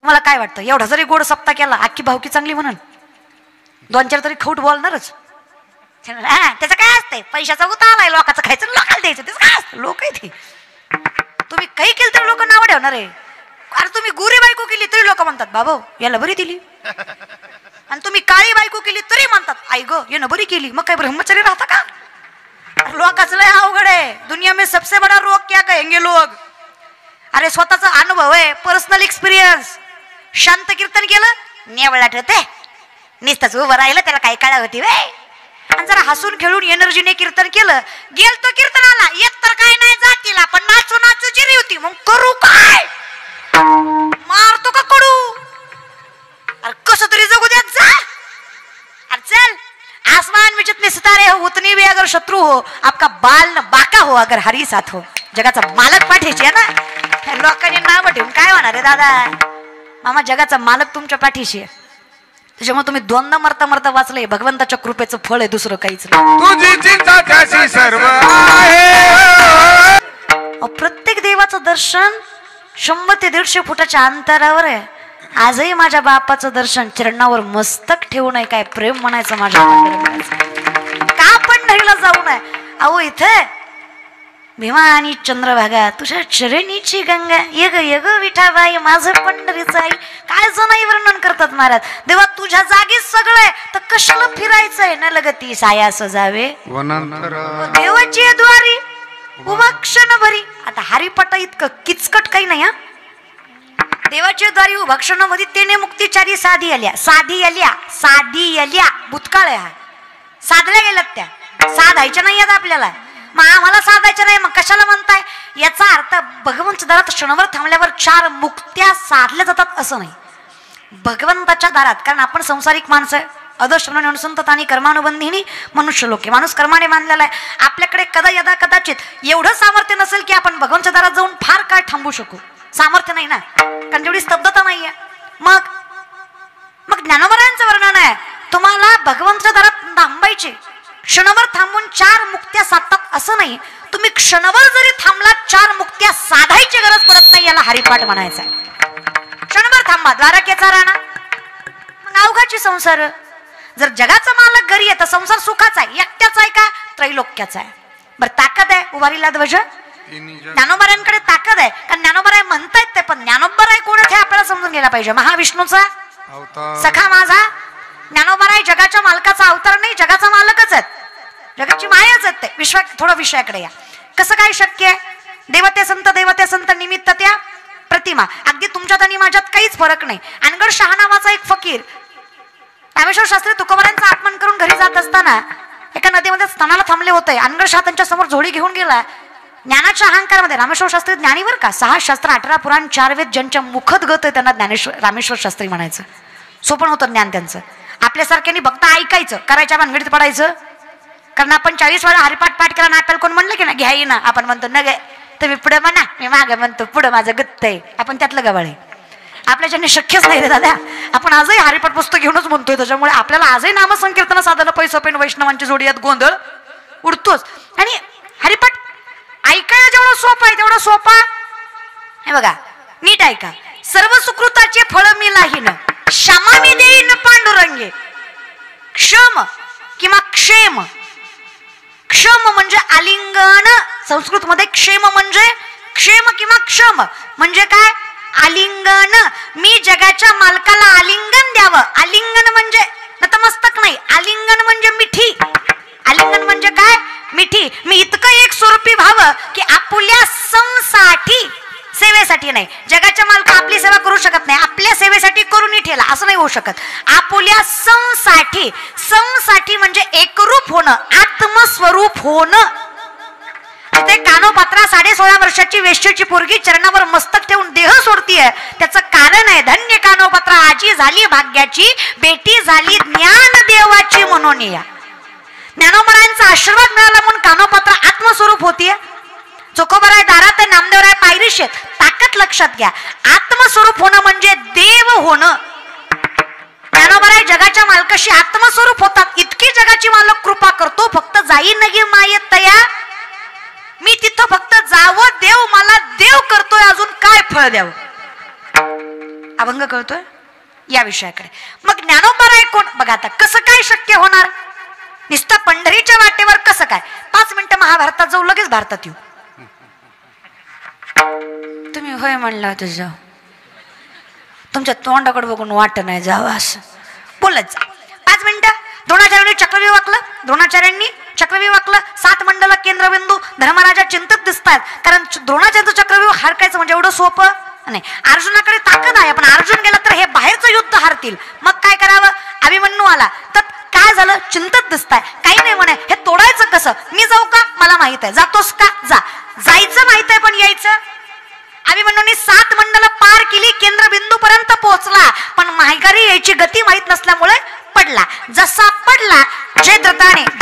मला काय वाटतं, एवढा जरी गोड सप्ता केला अख्खी भावकी चांगली म्हणून 2-4 तरी खोट बोलणारच. त्याचं काय असतंय, पैशाचा उता आलाय, लोकांचं खायचं लोकांना द्यायचं, त्याचं काय असतं, लोक आहे ते. तुम्ही काही केलं तरी लोक नाव ठेवणार आहे. अरे तुम्ही गोरी बायको केली तरी लोक म्हणतात बाबा याला बरी दिली, आणि तुम्ही काळी बायको केली तरी म्हणतात आई ग यानं बरी केली. मग काय ब्रह्मचारी राहता का? लोकांचं लय अवघड आहे. दुनिया में सबसे बड़ा रोग क्या कहेंगे लोग. अरे स्वतःचा अनुभव आहे, पर्सनल एक्सपिरियन्स. शांत कीर्तन केलं नेवळाट होते, नुसतंच उभं राहिलं त्याला काही काळा होती वे. आणि जरा हसून खेळून एनर्जीने कीर्तन केलं, गेलतो कीर्तनाला येत तर काय नाही जातीला, पण नाचू नाचू जिरी होती. मग करू काय, मारतो का कडू. अरे कसं तरी जगू द्यात जा. अरे चल, आसमान में जितने सितारे हो उतनी भी अगर शत्रु हो आपका बाल न बाका हो अगर हरी साथ हो. जगाचा मालक पाठीशी आहे ना. लोकांनी नाव ठेवून काय होणार आहे दादा. मामा जगाचा मालक तुमच्या पाठीशी आहे, त्याच्यामुळे तुम्ही दोनदा मरता मरता वाचलंय. भगवंताच्या कृपेचं फळ आहे, दुसरं काहीच नाही. तुझी चिंता त्याची सर्व आहे. प्रत्येक देवाचं दर्शन 100 ते 150 फुटाच्या अंतरावर आहे. आजही माझ्या बापाचं दर्शन चरणावर मस्तक ठेवून आहे. काय प्रेम म्हणायचं माझ्या का पंढरीला जाऊ नये. अहो इथे भीमा आणि चंद्रभागा तुझ्या चरणीची गंगा यग यग विठाबाई माझं पंढरीचं आई. काय जणाई वर्णन करतात महाराज. देवा तुझ्या जागीच सगळं आहे तर कशाला फिरायचंय. न लगती साया सजावे देवाची द्वारी उभा क्षण भरी. आता हरिपटा इतकं किचकट काही नाही. हा देवाच्या द्वारी उभा क्षण मध्ये तेने मुक्तीचारी साधी आल्या भूतकाळ आहे. हा साधल्या गेल्यात त्या, साधायच्या नाही आहेत आपल्याला. मग आम्हाला साधायचं नाही, मग कशाला म्हणताय. याचा अर्थ भगवंताच्या दारात क्षणभर थांबल्यावर 4 मुक्त्या साधल्या जातात असं नाही. भगवंताच्या दारात, कारण आपण संसारिक माणसं अदर्शन अनुसंतत आणि कर्मानुबंधिनी मनुष्य लोक, माणूस कर्माने मानलेला आहे. आपल्याकडे कदा यदा कदाचित एवढं सामर्थ्य नसेल की आपण भगवंताच्या दारात जाऊन फार काळ थांबू शकू. सामर्थ्य नाही ना, कारण तेवढी स्तब्धता नाहीये. मग ज्ञानोबरायांचं वर्णन आहे, तुम्हाला भगवंताच्या दारात थांबायचे, क्षणभर थांबून 4 मुक्त्या साधतात असं नाही. तुम्ही क्षणभर जरी थांबलात 4 मुक्त्या साधायची गरज पडत नाही. याला हरिपाठ म्हणायचा. क्षणभर थांबा, द्वारकेचा राणा. मग अवघाची संसार. जर जगाचा मालक घरी आहे तर संसार सुखाचा आहे, एकट्याचा आहे का त्रैलोक्याचा आहे. बरं ताकद आहे उभारीला ध्वज. ज्ञानोबरायांकडे ताकद आहे, कारण ज्ञानोबराय म्हणतायत ते, पण ज्ञानोबराय कोण आहे आपल्याला समजून घ्यायला पाहिजे. महाविष्णूचा सखा माझा. ज्ञानोबराय जगाच्या मालकाचा अवतार नाही, जगाचा मालकच आहेत, जगाची मायाच आहेत ते. थोडं विषयाकडे या. कसं काय शक्य आहे. देवते संत निमित्त त्या प्रतिमा. अगदी तुमच्यात आणि माझ्यात काहीच फरक नाही. अनगड शहा नावाचा एक फकीर रामेश्वर शास्त्री तुकोबारांचं आगमन करून घरी जात असताना एका नदीमध्ये स्नानाला थांबले होते. अनगड शहा त्यांच्या समोर झोळी घेऊन गेला. ज्ञानाच्या अहंकारामध्ये रामेश्वर शास्त्री ज्ञानीवर का 6 शास्त्र 18 पुराण 4 वेद ज्यांच्या मुखत गत आहे त्यांना रामेश्वर शास्त्री म्हणायचं. सोपं होतं ज्ञान त्यांचं. आपल्यासारख्यांनी फक्त ऐकायचं, करायच्या भानगडीत पडायचं. कारण आपण 40 वेळा हरिपाठ पाठ केला ना, आपल्याला कोण म्हणलं की ना घ्याई ना, आपण म्हणतो न गे तुम्ही पुढे म्हणा मी मागे म्हणतो पुढं माझं गत्त आहे. आपण त्यातलं गवाळे. आपल्याच्याने शक्यच नाही रे दादा. आपण आजही हरिपाठ पुस्तक घेऊनच म्हणतोय. त्याच्यामुळे आपल्याला आजही नामसंकीर्तन साधनं पैसोपेन वैष्णवांची जोडी यात गोंधळ उडतोच. आणि हरिपाठ ऐकायला जेवढं सोपं आहे तेवढं सोपा. हे बघा नीट ऐका. सर्व सुकृताचे फळ मी लाहीन, क्षमा मी देईन पांडुरंगे. क्षम किंवा क्षेम. क्षम म्हणजे आलिंगन. संस्कृत मध्ये क्षेम म्हणजे क्षेम किंवा क्षम म्हणजे काय आलिंगन. मी जगाच्या मालकाला आलिंगन द्यावं. आलिंगन म्हणजे नतमस्तक नाही, आलिंगन म्हणजे मिठी. आलिंगन म्हणजे काय मिठी. मी इतकं एक स्वरूपी व्हावं की आपल्या संसाठी, सेवेसाठी नाही. जगाच्या मालका आपली सेवा करू शकत नाही, आपल्या सेवेसाठी करून ठेला असं नाही होऊ शकत. आपल्या संसाठी. संसाठी म्हणजे एकरूप होणं, आत्मस्वरूप होणं. तिथे कानोपात्रा 16.5 वर्षाची वेश्येची पोरगी चरणावर मस्तक ठेवून देह सोडतीये. त्याचं कारण आहे धन्य कानोपात्रा आजी झाली भाग्याची, बेटी झाली ज्ञान देवाची म्हणून. या ज्ञानोबरायांचा आशीर्वाद मिळाला म्हणून कानोपात्रा आत्मस्वरूप होतीये. चोकोबराय दारात आहे, नामदेवराय पायरीशेत. ताकद लक्षात घ्या. आत्मस्वरूप होणं म्हणजे देव होणं. ज्ञानोबराय जगाच्या मालकाशी आत्मस्वरूप होतात. इतकी जगाची मालक कृपा करतो. फक्त जाई नगे मायेत तया. मी तिथं फक्त जावं, देव मला देव करतोय, अजून काय फळ द्यावं. अभंग कळतोय या विषयाकडे. मग ज्ञानोबराय कोण बघा. आता कसं काय शक्य होणार नुसतं पंढरीच्या वाटेवर कसं काय. 5 मिनिटं महाभारतात जाऊ लगेच भारतात येऊ. तुम्ही होय म्हणला तुझं तुमच्या तोंडाकडे बघून वाट नाही जावं असं बोलत जा. 5 मिनिटं द्रोणाचार्यांनी चक्रव्यूह वाकलं. द्रोणाचार्यांनी चक्रव्यूह वाकलं. 7 मंडल केंद्रबिंदू धर्मराजा चिंतित दिसतात. कारण द्रोणाचार्यांचं चक्रव्यूह हारकायचं म्हणजे एवढं सोपं नाही. अर्जुनाकडे ताकद आहे पण अर्जुन गेला तर हे बाहेरचं युद्ध हारतील. मग काय करावं. अभिमन्यू आला तर काय झालं. चिंतित दिसताय. काही नाही म्हणे हे तोडायचं कसं. मी जाऊ का. मला माहित आहे. जातोस का. जा. जायचं माहित आहे पण यायचं. अभिमन्यूंनी 7 मंडल पार केली. केंद्रबिंदू पर्यंत पोहोचला पण माघारी यायची गती माहित नसल्यामुळे पडला. जसा पडला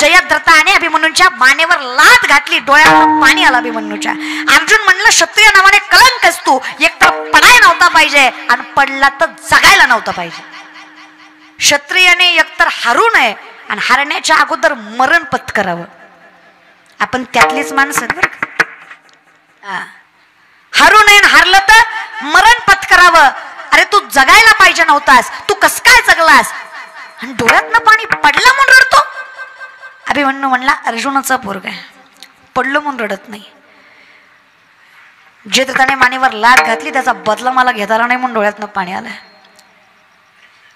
जयद्रथाने अभिमन्यूच्या मानेवर लात घातली. डोळ्यात पाणी आलं अभिमन्यूच्या. अर्जुन म्हणलं क्षत्रिय नावाने कलंक असतो. एक तर पडायला नव्हता पाहिजे आणि पडला तर जगायला नव्हतं पाहिजे. क्षत्रियाने एकतर हारू नये आणि हारण्याच्या अगोदर मरण पत्करावं. आपण त्यातलीच माणसं बरं का. हारू नये हारलं तर मरण पत्करावं. अरे तू जगायला पाहिजे नव्हतास. तू कस काय जगलास. आणि डोळ्यातनं पाणी पडलं म्हणून रडतो. अभिमन्यू म्हणला अर्जुनाचा पोरगा आहे पडलो म्हणून रडत नाही. जे त्याने मानेवर लात घातली त्याचा बदला मला घेता आला नाही म्हणून डोळ्यातनं पाणी आलं.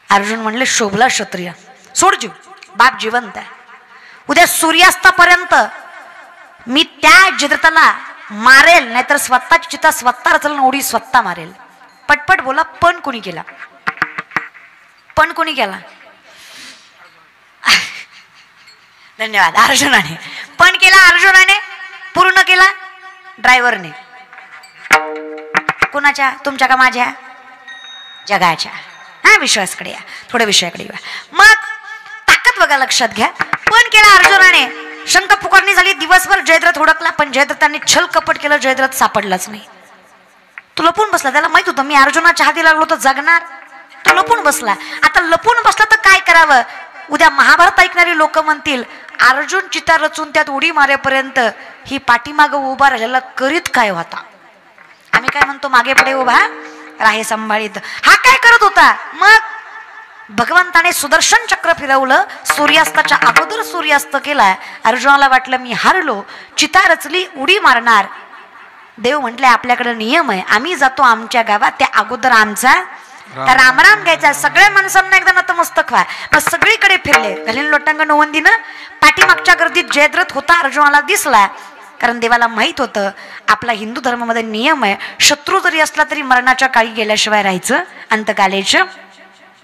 अर्जुन म्हणले शोभला क्षत्रिय. सोड जीव. बाप जिवंत आहे. उद्या सूर्यास्तापर्यंत मी त्या जिद्रताला मारेल नाहीतर स्वतःची चिता स्वतः रचल उडी स्वतः मारेल. पटपट बोला. पण कोणी केला. पण कोणी केला. धन्यवाद. अर्जुनाने पण केला. अर्जुनाने पूर्ण केला. ड्रायव्हरने कुणाच्या तुमच्या का माझ्या जगाच्या. हा विश्वासकडे या. थोड्या विषयाकडे या. मग ताकद बघा लक्षात घ्या. पण केला अर्जुनाने. शंख पुकारणी झाली. दिवसभर जयद्रथ हुडकला पण जयद्रथांनी छल कपट केलं. जयद्रथ सापडलाच नाही. तो लपून बसला. त्याला माहित होतं मी अर्जुनाच्या हाती लागलो तर जगणार. तो लपून बसला. आता लपून बसला तर काय करावं. उद्या महाभारत ऐकणारी लोक म्हणतील अर्जुन चिता रचून त्यात उडी मारेपर्यंत ही पाठीमागं उभा राहिलेला करीत काय होता. आम्ही काय म्हणतो मागे पुढे उभा राहे संभाळीत. हा काय करत होता. मग भगवंताने सुदर्शन चक्र फिरवलं. सूर्यास्ताच्या अगोदर सूर्यास्त केला. अर्जुनाला वाटलं मी हारलो. चिता रचली उडी मारणार. देव म्हटले आपल्याकडे नियम आहे. आम्ही जातो आमच्या गावात त्या अगोदर आमचा रामराम घ्यायचा. सगळ्या माणसांना एकदा नतमस्तक व्हा. मग सगळीकडे फिरले. घालीन लोटांग नोवंदीनं पाठीमागच्या गर्दीत जयद्रथ होता. अर्जुनाला दिसला. कारण देवाला माहित होतं आपला हिंदू धर्मामध्ये नियम आहे शत्रू जरी असला तरी मरणाच्या काळी गेल्याशिवाय राहायचं. अंतकालेचं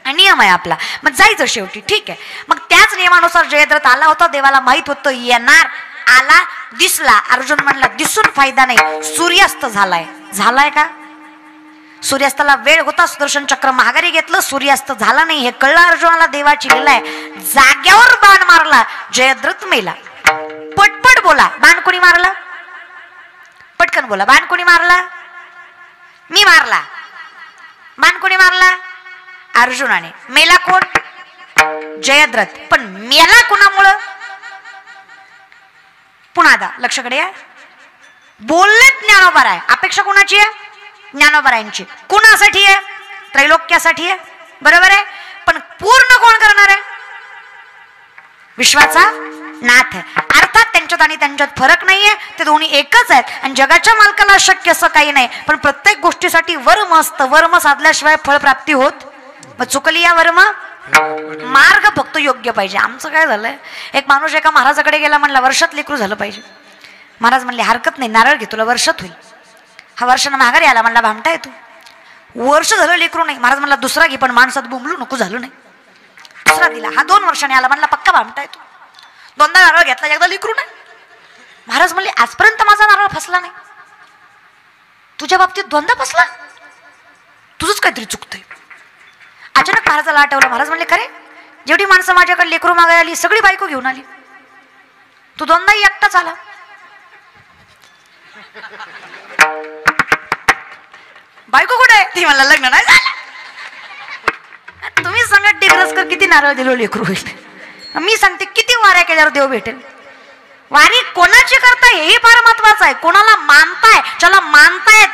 नियम आहे आपला. मग जायचं शेवटी. ठीक आहे. मग त्याच नियमानुसार जयद्रथ आला होता. देवाला माहित होतं येणार. आला. दिसला. अर्जुन म्हणला दिसून फायदा नाही. सूर्यास्त झालाय. झालाय का. सूर्यास्ताला वेळ होता. सुदर्शन चक्र महागारी घेतलं. सूर्यास्त झाला नाही हे कळलं अर्जुनाला. देवाची लीला आहे. जाग्यावर बाण मारला. जयद्रथ मेला. पटपट बोला. बाण कोणी मारला. पटकन बोला. बाण कोणी मारला. मी मारला. बाण कोणी मारला. अर्जुनाने. मेला कोण. जयद्रथ. पण मेला कोणामुळं. पुन्हा लक्षकडे या. बोललेत ज्ञानोबराय. अपेक्षा कोणाची आहे. ज्ञानोबरायांची. कुणासाठी आहे. त्रैलोक्यासाठी आहे. बरोबर आहे. पण पूर्ण कोण करणार आहे. विश्वाचा नाथ आहे. अर्थात त्यांच्यात आणि त्यांच्यात फरक नाहीये. ते दोन्ही एकच आहेत. आणि जगाच्या मालकाला शक्य असं काही नाही. पण प्रत्येक गोष्टीसाठी वर्म असतं. वर्म साधल्याशिवाय फळप्राप्ती होत. मग चुकली या वर्म. मार्ग फक्त योग्य पाहिजे. आमचं काय झालंय. एक माणूस एका महाराजाकडे गेला. म्हणला वर्षात लेकरू झालं पाहिजे. महाराज म्हणले हरकत नाही नारळ घे तुला वर्षात होईल. हा वर्षानं माघारी आला. म्हणला भामटा येतो. वर्ष झालं लेकरू नाही. महाराज म्हणला दुसरा घे पण माणसात बोंबलू नको. झालं नाही. दुसरा दिला. हा 2 वर्षाने आला. म्हणला पक्का भामटा येतो. 2दा नारळ घेतला. एकदा लेकरू नाही. महाराज म्हणले आजपर्यंत माझा नारळ फसला नाही. तुझ्या बाबतीत 2दा फसला. तुझंच काहीतरी चुकतंय. अचानक महाराजाला आठवलं. महाराज म्हणले खरे जेवढी माणसं माझ्याकडे लेकरू मागायला आली सगळी बायको घेऊन आली. तू 2दाही एकटाच आला. बायको कुठे आहे. ती मला लग्न नाही झालं. तुम्ही सांगा डिग्रसकर किती नारळ दिलो लेकरू होईल. मी सांगते किती वाऱ्या केल्यावर देव भेटेल. वारी कोणाची करताय हेही फार महत्वाचं आहे. कोणाला मानताय, ज्याला मानताय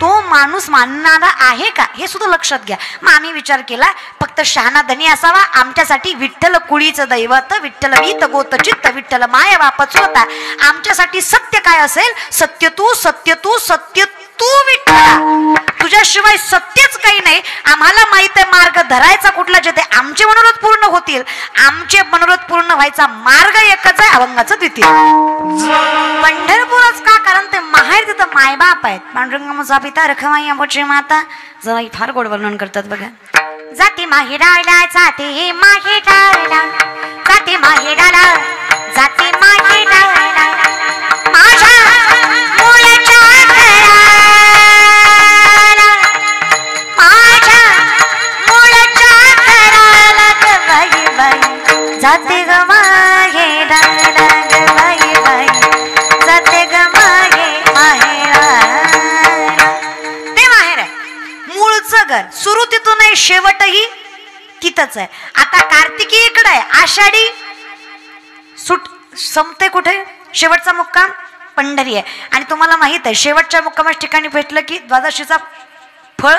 तो माणूस मानणारा आहे का हे सुद्धा लक्षात घ्या. मग आम्ही विचार केला फक्त शहाणा धनी असावा. आमच्यासाठी विठ्ठल कुळीचं दैवत, विठ्ठल वीत गोत चित्त, विठ्ठल माय बापच होता. आमच्यासाठी सत्य काय असेल? सत्य तू, सत्य तू, सत्य तू विठ्ठला. तुझ्याशिवाय सत्यच काही नाही. आम्हाला माहित आहे मार्ग धरायचा कुठला, जेथे आमचे मनोरथ पूर्ण होतील. आमचे मनोरथ पूर्ण व्हायचा मार्ग एकच आहे, अभंगाचं द्वितीय. पंढरपूरच का? कारण ते माहेर तिथं मायबाप आहेत. पांडुरंग मुझा पिता रखमाई अंबोची माता. जवाई फार गोड वर्णन करतात बघा. जाते माहेराला, जाते माहेराला, जाते माहेराला, जाते माहेराला, माझ्या मुलाच्या घराला, माझ्या मुलाच्या घराला ग बाई बाई, जाते ग माहेराला ग बाई बाई, जाते ग माहेराला. ते माहेर आहे, मूळचं घर. सुरू तिथून आहे, शेवटही तिथंच आहे. आता कार्तिकी इकडे आहे, आषाढी संपते कुठे? शेवटचा मुक्काम पंढरी आहे. आणि तुम्हाला माहित आहे शेवटच्या मुक्कामाच्या ठिकाणी भेटलं की द्वादशीचा फळ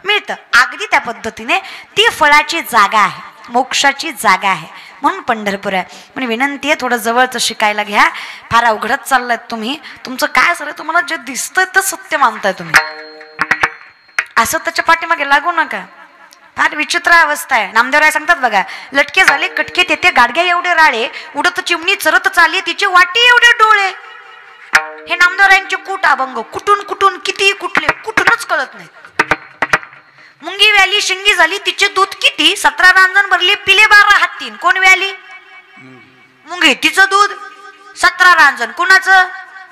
मिळतं. अगदी त्या पद्धतीने ती फळाची जागा आहे, मोक्षाची जागा आहे, म्हणून पंढरपूर आहे. म्हणजे विनंती आहे थोडं जवळचं शिकायला घ्या. फार अवघडच चाललंय तुम्ही. तुमचं काय सर तुम्हाला जे दिसतंय तर सत्य मानताय तुम्ही, असं त्याच्या पाठीमागे लागू नका. फार विचित्र अवस्था आहे. नामदेवराय सांगतात बघा, लटके झाले कटके तेथे गाडग्या एवढे राळे, उडत चिमणी चरत चालली तिचे वाटी एवढे डोळे. हे नामदेवरायांचे कूट अभंग. कुठून कुठून किती कुठले कुठूनच कळत नाही. मुंगी व्याली शिंगी झाली तिचे दूध किती, 17 रांजण भरली पिले 12 हत्तीन. कोण व्याली? मुंगी. तिचं दूध 17 रांजण. कुणाचं?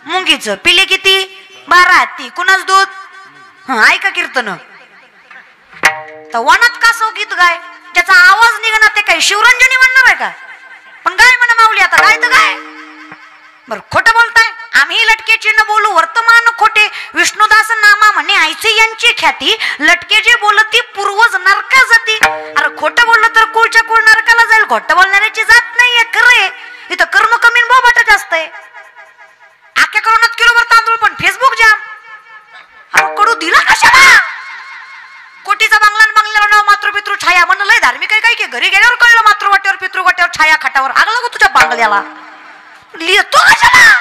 मुंगीचं. पिले किती? 12 हत्ती. कुणाच दूध? ऐका कीर्तन. तर वनात कासव गीत गाय, ज्याचा आवाज निघणार ते काय शिवरंजनी म्हणणार आहे का? पण गाय म्हणा माऊली. आता गाय तर गाय. बरं खोटं बोलताय. आम्ही लटकेची न बोलू वर्तमान खोटे, विष्णुदास नामा म्हणे आईचे यांची ख्याती, लटके जे बोलती पूर्वज नरका जाती. अरे खोटं बोललं तर कुळच्या कुळ नरकाला जाईल. खोटं बोलणाऱ्याची जात नाहीये खरे. इथं कर्म कमी बोबाटा जास्त आहे. आख्या करोनात किलोभर तांदूळ पण फेसबुक जाम. अरे कडू दिला कशाला? कोटीचा बांगला बांगल्यावर नाव मातृपितृ छाया म्हणलं लय धार्मिक आहे. काय की घरी गेल्यावर कळलं मातृवाट्यावर पितृवाट्यावर छाया खाटावर. आगला तुझ्या बांगल्याला लिहितो कशाला?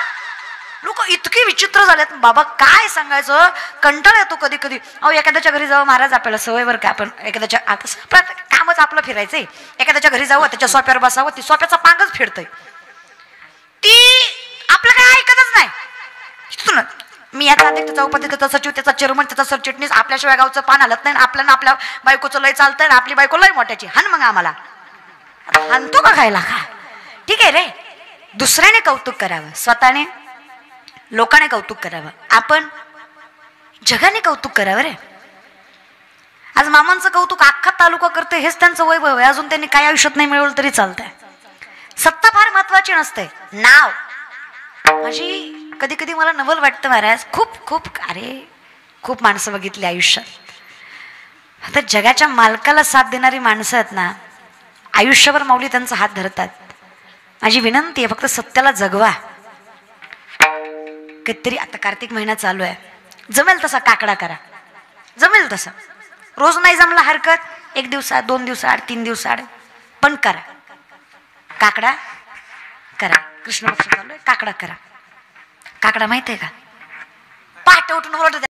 लोक इतकी विचित्र झालेत बाबा, काय सांगायचं. कंटाळ येतो कधी कधी. अहो एखाद्याच्या घरी जावं महाराज, आपल्याला सवयवर का आपण एखाद्याच्या आता कामच आपलं फिरायचंय. एखाद्याच्या घरी जावं, त्याच्या सोप्यावर बसावं, ती सोप्याचा पांगच फिरतय. ती आपलं काय ऐकतच नाही. तिथून मी याचा अध्यक्ष, त्याचा उपाध्यक्ष, त्याचा सचिव, त्याचा चेअरमन, त्याचा सरचिटणीस. आपल्याशिवाय गावचं पान हलत नाही. आपल्याला आपल्या बायकोचं लय चालतंय ना, आपली बायको लय मोठ्याची. हान मग आम्हाला हानतो का खायला का? ठीक आहे रे. दुसऱ्याने कौतुक करावं, स्वतःने लोकांनी कौतुक करावं, आपण जगाने कौतुक करावं रे. आज मामांचं कौतुक अख्खा तालुका करते, हेच त्यांचं वैभव आहे. अजून त्यांनी काय आयुष्यात नाही मिळवलं तरी चालतंय. सत्ता फार महत्वाची नसते, नाव. माझी कधी कधी मला नवल वाटतं महाराज. खूप माणसं बघितली आयुष्यात. आता जगाच्या मालकाला साथ देणारी माणसं आहेत ना, आयुष्यभर माऊली त्यांचा हात धरतात. माझी विनंती आहे फक्त सत्याला जगवा. कधीतरी आता कार्तिक महिना चालू आहे, जमेल तसा काकडा करा. जमेल तसा. रोज नाही जमला हरकत, 1 दिवसात, 2 दिवसात, 3 दिवसात, पण करा. काकडा करा. कृष्ण पक्ष चालू आहे, काकडा करा. काकडा माहिती आहे का? पहाटे उठून ओरडत